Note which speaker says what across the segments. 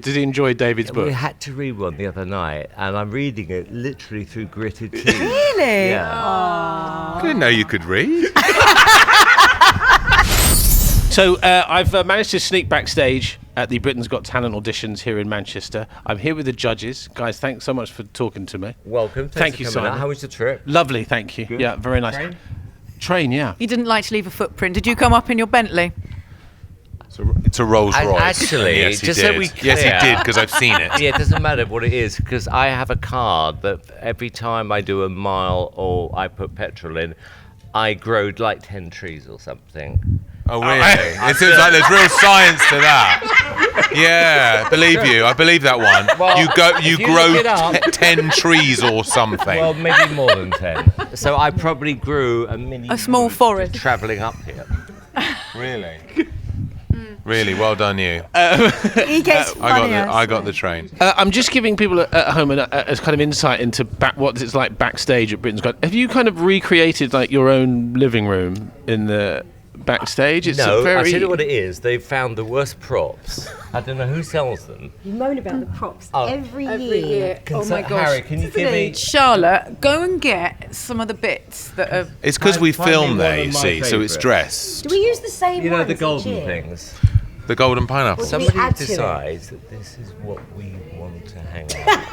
Speaker 1: Did he enjoy David's book?
Speaker 2: We had to read one the other night, and I'm reading it literally through gritted teeth.
Speaker 3: Really?
Speaker 2: Yeah.
Speaker 4: I didn't know you could read.
Speaker 1: So I've managed to sneak backstage at the Britain's Got Talent auditions here in Manchester. I'm here with the judges. Guys, thanks so much for talking to me.
Speaker 2: Welcome.
Speaker 1: Thank you, Simon.
Speaker 2: How was the trip?
Speaker 1: Lovely, thank you.
Speaker 2: Good.
Speaker 1: Yeah, very nice. Train, yeah.
Speaker 3: You didn't like to leave a footprint. Did you come up in your Bentley?
Speaker 4: It's a Rolls Royce.
Speaker 2: Actually,
Speaker 4: yes, he
Speaker 2: just
Speaker 4: did.
Speaker 2: so we clear.
Speaker 4: Yes, he did, because I've seen it.
Speaker 2: Yeah, it doesn't matter what it is, because I have a card that every time I do a mile or I put petrol in, I grow like 10 trees or something.
Speaker 4: Oh, really? It seems like there's real science to that. Yeah, believe you. I believe that one.
Speaker 2: Well,
Speaker 4: you grow 10 trees or something.
Speaker 2: Well, maybe more than 10. So I probably grew a
Speaker 3: small forest.
Speaker 2: Travelling up here.
Speaker 4: Really? Really, well done you.
Speaker 5: He gets funnier.
Speaker 4: I got the train.
Speaker 1: I'm just giving people at home a kind of insight into what it's like backstage at Britain's Got. Have you kind of recreated like your own living room in the backstage? It's
Speaker 2: no,
Speaker 1: I'll
Speaker 2: tell you what it is. They've found the worst props. I don't know who sells them.
Speaker 5: You moan about the props every year.
Speaker 3: Oh my gosh.
Speaker 2: Harry, can you give me...
Speaker 3: Charlotte, go and get some of the bits that are...
Speaker 4: It's because we
Speaker 2: Find me
Speaker 4: film
Speaker 2: one
Speaker 4: there,
Speaker 2: of
Speaker 4: you
Speaker 2: my
Speaker 4: see, so it's
Speaker 2: favourites.
Speaker 4: dressed.
Speaker 5: Do we use the same
Speaker 2: You know,
Speaker 5: ones
Speaker 2: the
Speaker 5: each
Speaker 2: golden
Speaker 5: year?
Speaker 2: things.
Speaker 4: The golden pineapple.
Speaker 5: Some-
Speaker 2: Somebody
Speaker 5: add to it?
Speaker 2: decides that this is what we want to hang on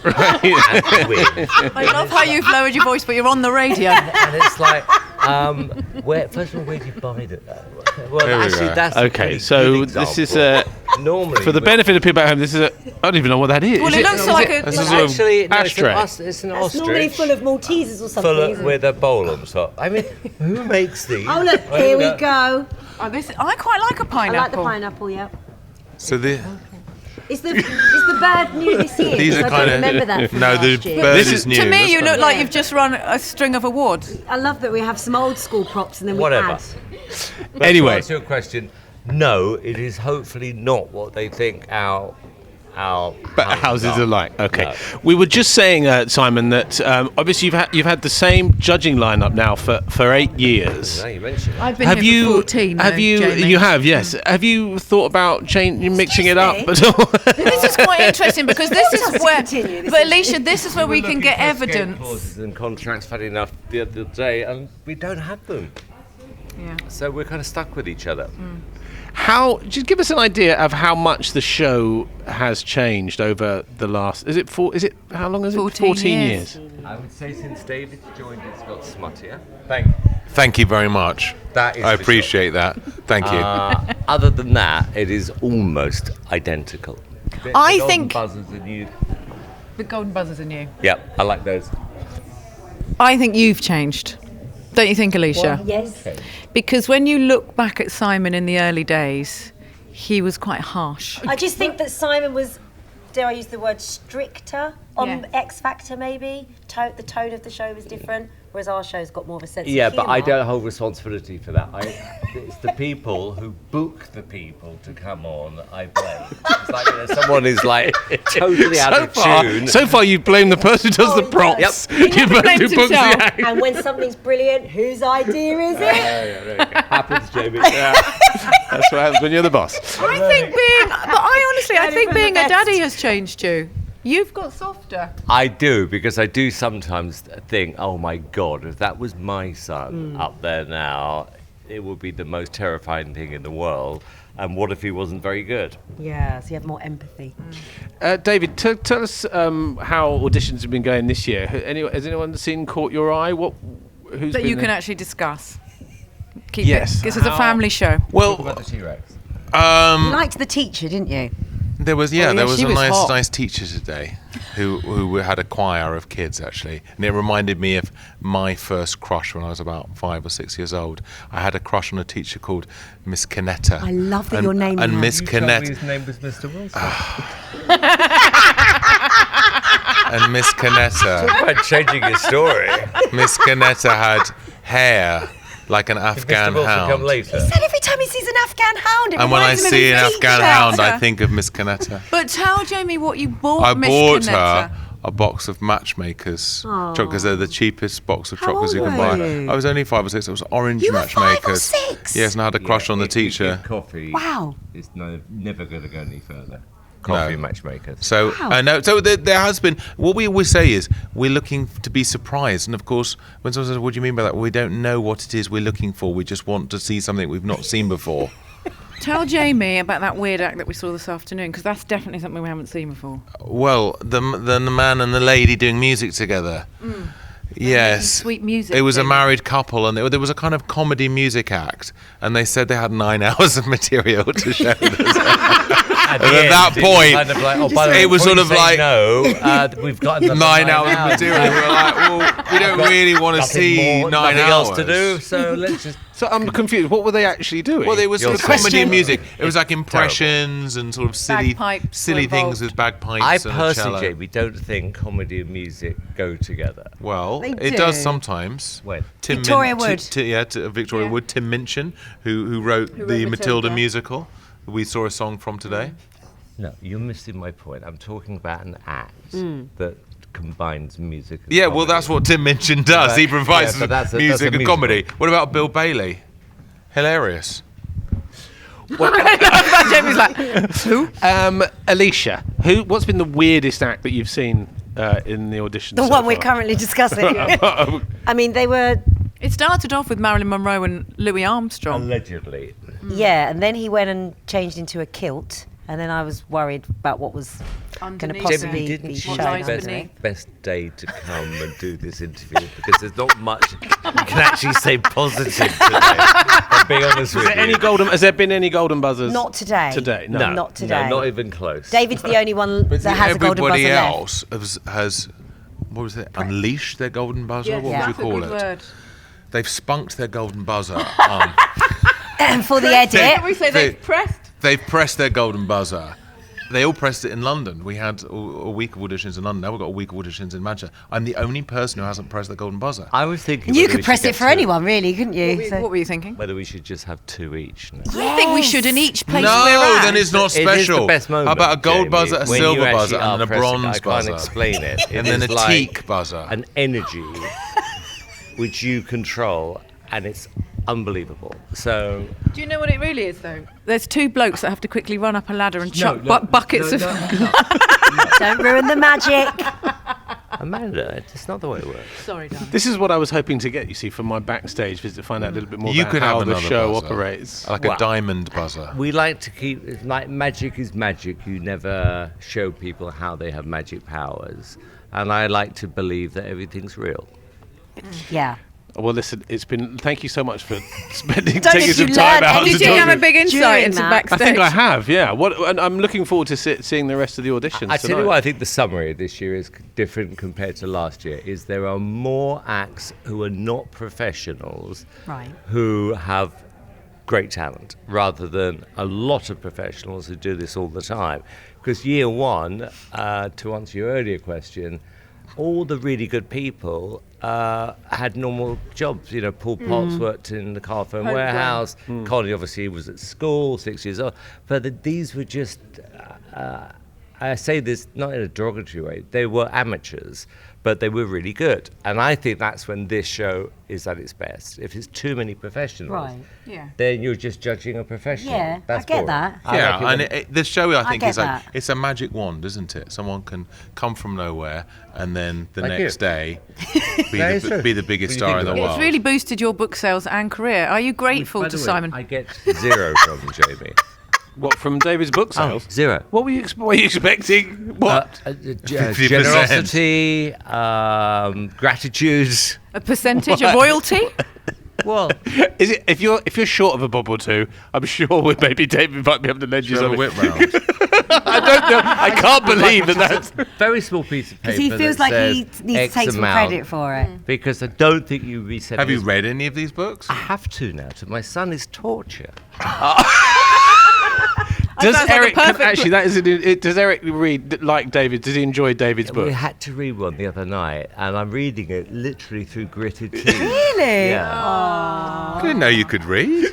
Speaker 2: and with.
Speaker 3: I love how you've lowered your voice, but you're on the radio.
Speaker 2: And it's like, first of all, where do you buy it? Well,
Speaker 4: There we
Speaker 2: actually,
Speaker 4: go.
Speaker 2: that's a
Speaker 1: Okay,
Speaker 2: pretty
Speaker 1: so
Speaker 2: good
Speaker 1: this is
Speaker 2: example. Normally,
Speaker 1: for the benefit of people at home. This is I don't even know what that is.
Speaker 3: Well,
Speaker 1: Is
Speaker 3: it looks like a...
Speaker 1: This is a
Speaker 2: Actually, no,
Speaker 1: ashtray.
Speaker 2: it's an
Speaker 5: It's normally
Speaker 2: ostrich
Speaker 5: full of Maltesers or something.
Speaker 2: full of,
Speaker 5: isn't it?
Speaker 2: with a bowl on top. I mean, who makes these?
Speaker 5: Oh look, here we go.
Speaker 3: Oh, I quite like a
Speaker 5: I
Speaker 3: pineapple.
Speaker 5: like the pineapple. Yeah.
Speaker 4: So the
Speaker 5: Is the bird new this year?
Speaker 4: these are
Speaker 5: 'Cause I
Speaker 4: kind
Speaker 5: don't remember that
Speaker 4: of
Speaker 5: from
Speaker 4: no, the
Speaker 5: last year.
Speaker 4: bird
Speaker 1: This
Speaker 4: is
Speaker 1: is-
Speaker 4: new.
Speaker 3: To me,
Speaker 4: That's
Speaker 3: you
Speaker 4: fine.
Speaker 3: look like you've just run a string of awards.
Speaker 5: I love that we have some old school props and then we
Speaker 2: Whatever.
Speaker 5: add.
Speaker 2: But
Speaker 1: Anyway.
Speaker 2: to answer your question, no, it is hopefully not what they think our
Speaker 1: But houses are like. Okay,
Speaker 2: No.
Speaker 1: we were just saying, Simon, that obviously you've had the same judging lineup now for 8 years.
Speaker 2: Now you mention it.
Speaker 3: I've been
Speaker 1: Have
Speaker 3: here
Speaker 1: you?
Speaker 3: for 14.
Speaker 1: Have
Speaker 3: though,
Speaker 1: you?
Speaker 3: Jamie.
Speaker 1: You have, yes. Have you thought about mixing it up
Speaker 5: Excuse
Speaker 1: at all?
Speaker 3: This is quite interesting because this
Speaker 5: Just
Speaker 3: is where.
Speaker 5: continue, this
Speaker 3: But
Speaker 5: is-
Speaker 3: Alesha, this is where we can get
Speaker 2: Looking for escape
Speaker 3: evidence.
Speaker 2: clauses and contracts, funny enough, the other day, and we don't have them.
Speaker 3: Yeah.
Speaker 2: So we're kind of stuck with each other.
Speaker 1: How? Just give us an idea of how much the show has changed over the last. Is it how long is it?
Speaker 3: 14 years.
Speaker 2: I would say since David's joined, it's got smuttier.
Speaker 4: Thank you very much.
Speaker 2: That is
Speaker 4: I
Speaker 2: for
Speaker 4: appreciate that. Thank you.
Speaker 2: Other than that, it is almost identical.
Speaker 3: I
Speaker 2: The golden
Speaker 3: think-
Speaker 2: buzzers are new.
Speaker 3: The golden buzzers are new.
Speaker 2: Yep, I like those.
Speaker 3: I think you've changed. Don't you think, Alesha?
Speaker 5: Yes.
Speaker 3: Because when you look back at Simon in the early days, he was quite harsh.
Speaker 5: I just think that Simon was, dare I use the word stricter on
Speaker 3: Yeah.
Speaker 5: X Factor maybe? The tone of the show was different, whereas our show's got more of a sense
Speaker 2: Yeah,
Speaker 5: of humour.
Speaker 2: but I don't hold responsibility for that. It's the people who book the people to come on, I blame. It's like someone is like totally out of tune.
Speaker 1: So far, you blame the person who does the props.
Speaker 2: Yep.
Speaker 1: You
Speaker 3: never blames
Speaker 1: who books the
Speaker 3: himself.
Speaker 1: act.
Speaker 5: And when something's brilliant, whose idea is it?
Speaker 2: Happens, Jamie.
Speaker 1: That's what happens when you're the boss.
Speaker 3: I think being a daddy has changed you. You've got softer.
Speaker 2: I do, because I do sometimes think, oh my God, if that was my son up there now, it would be the most terrifying thing in the world. And what if he wasn't very good?
Speaker 5: Yeah, so you have more empathy.
Speaker 1: David, tell us how auditions have been going this year. Has anyone seen Caught Your Eye? Who's
Speaker 3: That
Speaker 1: been
Speaker 3: you
Speaker 1: there?
Speaker 3: can actually discuss. Keep
Speaker 1: Yes.
Speaker 3: it. This is a family show.
Speaker 2: What
Speaker 4: Well,
Speaker 2: about the T-Rex?
Speaker 5: You liked the teacher, didn't you?
Speaker 4: there was
Speaker 3: yeah,
Speaker 4: there was
Speaker 3: she
Speaker 4: a
Speaker 3: was hot.
Speaker 4: nice teacher today who had a choir of kids actually, and it reminded me of my first crush when I was about 5 or 6 years old. I had a crush on a teacher called Miss Canetta.
Speaker 5: I love that your name
Speaker 4: and
Speaker 5: now.
Speaker 4: Miss Canetta
Speaker 2: his name was Mr. Wilson.
Speaker 4: and Miss Canetta.
Speaker 2: About changing his story.
Speaker 4: Miss Canetta had hair like an Afghan
Speaker 2: Mr. Wilson come
Speaker 4: hound.
Speaker 2: later.
Speaker 5: He said every time he sees an Afghan hound, it
Speaker 4: And when I
Speaker 5: reminds him of
Speaker 4: see
Speaker 5: his
Speaker 4: an
Speaker 5: teacher.
Speaker 4: Afghan hound, I think of Miss Canetta.
Speaker 3: But tell Jamie what you bought.
Speaker 4: I
Speaker 3: Miss
Speaker 4: bought
Speaker 3: Canetta.
Speaker 4: her a box of matchmakers because they're the cheapest box of
Speaker 5: How
Speaker 4: chocolates you
Speaker 5: old
Speaker 4: can
Speaker 5: were
Speaker 4: buy.
Speaker 5: you?
Speaker 4: I was only 5 or 6. It was orange
Speaker 5: You were 5 or
Speaker 4: matchmakers.
Speaker 5: 6?
Speaker 4: Yes, and I had a crush on the teacher.
Speaker 2: Coffee.
Speaker 5: Wow.
Speaker 2: It's never going to go any further. coffee matchmakers.
Speaker 4: So no, so there has been. What we always say is we're looking to be surprised, and of course, when someone says, "What do you mean by that?" Well, we don't know what it is we're looking for. We just want to see something we've not seen before.
Speaker 3: Tell Jamie about that weird act that we saw this afternoon, because that's definitely something we haven't seen before.
Speaker 4: Well, the man and the lady doing music together. Yes,
Speaker 3: sweet music.
Speaker 4: It was a married couple, and there was a kind of comedy music act, and they said they had 9 hours of material to show us.
Speaker 2: At
Speaker 4: that point,
Speaker 2: kind of like, by the way,
Speaker 4: it was
Speaker 2: before
Speaker 4: sort of
Speaker 2: you say
Speaker 4: like
Speaker 2: no. We've got another
Speaker 4: 9 hours of material. We were like, well, we don't really want to see 9
Speaker 2: nothing
Speaker 4: hours
Speaker 2: else to do, so let's just.
Speaker 1: So I'm confused. What were they actually doing?
Speaker 4: Well, it was sort of
Speaker 2: You're
Speaker 4: comedy and
Speaker 5: question.
Speaker 4: music. It was like impressions and sort of silly
Speaker 3: Bagpipes were
Speaker 4: things
Speaker 3: involved.
Speaker 4: with bagpipes
Speaker 2: I
Speaker 4: and a cello.
Speaker 2: personally, Jamie, don't think comedy and music go together.
Speaker 4: Well,
Speaker 5: They
Speaker 4: it does
Speaker 5: do.
Speaker 4: sometimes.
Speaker 2: When?
Speaker 5: Victoria Wood.
Speaker 4: Victoria Wood. Tim Minchin, who wrote the Matilda musical. We saw a song from today.
Speaker 2: No, you're missing my point. I'm talking about an act that combines music and
Speaker 4: Yeah,
Speaker 2: comedy.
Speaker 4: well, that's what Tim Minchin does.
Speaker 2: But-
Speaker 4: he provides
Speaker 2: yeah, but that's a
Speaker 4: music and
Speaker 2: musical.
Speaker 4: comedy. What about Bill Bailey? Hilarious.
Speaker 3: Jamie's like, who?
Speaker 1: Alesha, what's been the weirdest act that you've seen in the audition?
Speaker 5: The
Speaker 1: so
Speaker 5: one we're
Speaker 1: far?
Speaker 5: currently discussing. I mean, they were,
Speaker 3: It started off with Marilyn Monroe and Louis Armstrong.
Speaker 2: Allegedly.
Speaker 5: yeah, and then he went and changed into a kilt, and then I was worried about what was going to
Speaker 3: Underneath
Speaker 5: possibly
Speaker 3: it.
Speaker 2: Didn't
Speaker 5: be
Speaker 2: choose
Speaker 5: shown.
Speaker 3: lies
Speaker 2: the
Speaker 3: beneath.
Speaker 2: best day to come and do this interview because there's not much you can actually say positive today. I'll be honest with you.
Speaker 1: Has there been any golden buzzers?
Speaker 5: Not today.
Speaker 1: Today, no.
Speaker 2: No,
Speaker 5: Not today.
Speaker 2: No, not even close.
Speaker 5: David's the only one
Speaker 4: But
Speaker 5: that has a golden buzzer
Speaker 4: everybody
Speaker 5: left.
Speaker 4: else has what was it? Unleashed their golden buzzer?
Speaker 3: Yes,
Speaker 4: What
Speaker 5: Yeah.
Speaker 4: would you call it?
Speaker 3: word.
Speaker 4: They've spunked their golden buzzer.
Speaker 5: And for the edit,
Speaker 3: We say
Speaker 4: They-
Speaker 3: they've pressed.
Speaker 4: They've pressed their golden buzzer. They all pressed it in London. We had a week of auditions in London. Now we've got a week of auditions in Manchester. I'm the only person who hasn't pressed the golden buzzer.
Speaker 2: I was thinking
Speaker 5: you
Speaker 2: whether
Speaker 5: could
Speaker 2: we
Speaker 5: press
Speaker 2: should
Speaker 5: it
Speaker 2: get
Speaker 5: for
Speaker 2: two.
Speaker 5: anyone, really, couldn't you?
Speaker 3: What were you thinking?
Speaker 2: Whether we should just have 2 each. No.
Speaker 3: I think we should in each place
Speaker 4: No,
Speaker 3: we're at.
Speaker 4: then it's not
Speaker 2: It
Speaker 4: special.
Speaker 2: is the best moment.
Speaker 4: How about a gold
Speaker 2: Jamie,
Speaker 4: buzzer, a
Speaker 2: when
Speaker 4: silver
Speaker 2: you actually
Speaker 4: buzzer,
Speaker 2: are
Speaker 4: and a
Speaker 2: pressing it.
Speaker 4: bronze
Speaker 2: I
Speaker 4: buzzer?
Speaker 2: can't explain it. It
Speaker 4: And then
Speaker 2: is
Speaker 4: a
Speaker 2: like
Speaker 4: teak buzzer.
Speaker 2: An energy which you control, and it's unbelievable. So
Speaker 3: Do you know what it really is, though? There's 2 blokes that have to quickly run up a ladder and chuck buckets of...
Speaker 5: Don't ruin the magic.
Speaker 2: Amanda, it's not the way it works.
Speaker 3: Sorry, darling.
Speaker 1: This is what I was hoping to get, you see, from my backstage visit, to find out a little bit more
Speaker 4: You
Speaker 1: about
Speaker 4: could
Speaker 1: how
Speaker 4: have
Speaker 1: the
Speaker 4: another
Speaker 1: show
Speaker 4: buzzer.
Speaker 1: operates.
Speaker 4: Like
Speaker 2: Wow.
Speaker 4: a diamond buzzer.
Speaker 2: We like to keep it's like magic is magic. You never show people how they have magic powers, and I like to believe that everything's real.
Speaker 5: Yeah.
Speaker 1: Well, listen, thank you so much for taking
Speaker 5: if
Speaker 1: some
Speaker 5: you
Speaker 1: time
Speaker 5: learned
Speaker 1: out to
Speaker 3: Did
Speaker 1: talk
Speaker 3: you
Speaker 1: to
Speaker 3: have a
Speaker 1: me.
Speaker 3: big insight
Speaker 5: During
Speaker 3: into
Speaker 5: that.
Speaker 3: backstage?
Speaker 1: I think I have, yeah. And I'm looking forward to seeing the rest of the auditions
Speaker 2: I tell
Speaker 1: tonight.
Speaker 2: you what, I think the summary this year is different compared to last year. Is there are more acts who are not professionals,
Speaker 5: Right.
Speaker 2: who have great talent, rather than a lot of professionals who do this all the time. Because year one, to answer your earlier question, all the really good people had normal jobs. You know, Paul Potts worked in the car phone
Speaker 3: Homegrown.
Speaker 2: warehouse. Connie obviously was at school, 6 years old. But these were just, I say this not in a derogatory way, they were amateurs, but they were really good. And I think that's when this show is at its best. If it's too many professionals,
Speaker 5: Right.
Speaker 3: Yeah.
Speaker 2: then you're just judging a professional.
Speaker 5: Yeah,
Speaker 2: That's
Speaker 5: I get
Speaker 2: boring.
Speaker 5: that.
Speaker 2: I
Speaker 4: Yeah,
Speaker 2: like it
Speaker 4: and the show I think
Speaker 5: get
Speaker 4: is like
Speaker 5: that.
Speaker 4: it's a magic wand, isn't it? Someone can come from nowhere and then the
Speaker 2: Like
Speaker 4: next
Speaker 2: you.
Speaker 4: day
Speaker 2: That is true.
Speaker 4: be the biggest
Speaker 2: When you
Speaker 4: star in
Speaker 2: think
Speaker 4: the
Speaker 2: about
Speaker 4: world.
Speaker 3: It's really boosted your book sales and career. Are you grateful
Speaker 2: By
Speaker 3: to
Speaker 2: the way,
Speaker 3: Simon?
Speaker 2: I get 0 from Jamie.
Speaker 1: What, from David's book sales?
Speaker 2: 0.
Speaker 1: What were you expecting? What?
Speaker 4: 50%.
Speaker 2: Generosity, gratitude.
Speaker 3: A percentage of royalty?
Speaker 2: Well,
Speaker 1: Is it if you're short of a bob or two? I'm sure maybe David might be able to lend you
Speaker 4: Do you have a
Speaker 1: something.
Speaker 4: whip round?
Speaker 1: I don't know. I can't believe that's.
Speaker 2: very small piece of paper.
Speaker 5: Because he feels
Speaker 2: that
Speaker 5: like
Speaker 2: says
Speaker 5: he needs
Speaker 2: X
Speaker 5: to take some
Speaker 2: amount,
Speaker 5: credit for it.
Speaker 2: Because I don't think you'd be sending.
Speaker 4: Have you
Speaker 2: us-
Speaker 4: read any of these books?
Speaker 2: I have to now. To my son is torture.
Speaker 1: Does
Speaker 3: sounds like a
Speaker 1: Eric
Speaker 3: perfect
Speaker 1: actually? That is it. Does Eric read like David? Does he enjoy David's
Speaker 2: We
Speaker 1: book?
Speaker 2: had to read one the other night, and I'm reading it literally through gritted teeth.
Speaker 5: Really?
Speaker 2: Yeah.
Speaker 4: I didn't know you could read.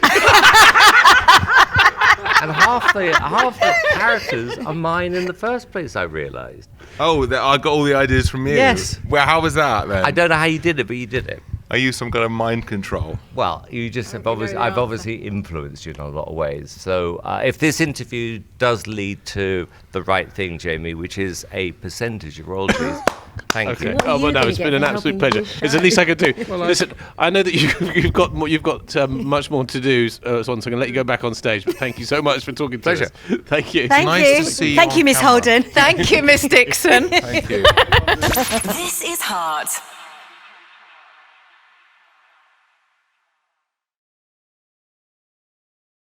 Speaker 2: And half the characters are mine in the first place, I realised.
Speaker 4: Oh, I got all the ideas from you.
Speaker 2: Yes.
Speaker 4: Well, how was that then?
Speaker 2: I don't know how you did it, but you did it.
Speaker 4: I use some kind of mind control.
Speaker 2: Well, you just have I've obviously influenced you in a lot of ways. So if this interview does lead to the right thing, Jamie, which is a percentage of royalties, thank you.
Speaker 5: What are
Speaker 1: Oh, well,
Speaker 5: you
Speaker 1: no,
Speaker 5: gonna
Speaker 1: it's
Speaker 5: get
Speaker 1: been an
Speaker 5: for
Speaker 1: absolute
Speaker 5: helping
Speaker 1: pleasure.
Speaker 5: this
Speaker 1: It's the
Speaker 5: show?
Speaker 1: least I could do. Listen, I know that you've got much more to do, so I'm going to let you go back on stage. But thank you so much for talking to
Speaker 4: Pleasure.
Speaker 1: us. Thank you.
Speaker 5: Thank
Speaker 4: Nice
Speaker 5: you.
Speaker 4: to see you
Speaker 5: Thank
Speaker 4: on
Speaker 5: you, Miss
Speaker 4: camera.
Speaker 5: Holden.
Speaker 3: Thank you, Miss Dixon.
Speaker 4: Thank you.
Speaker 6: This is Heart.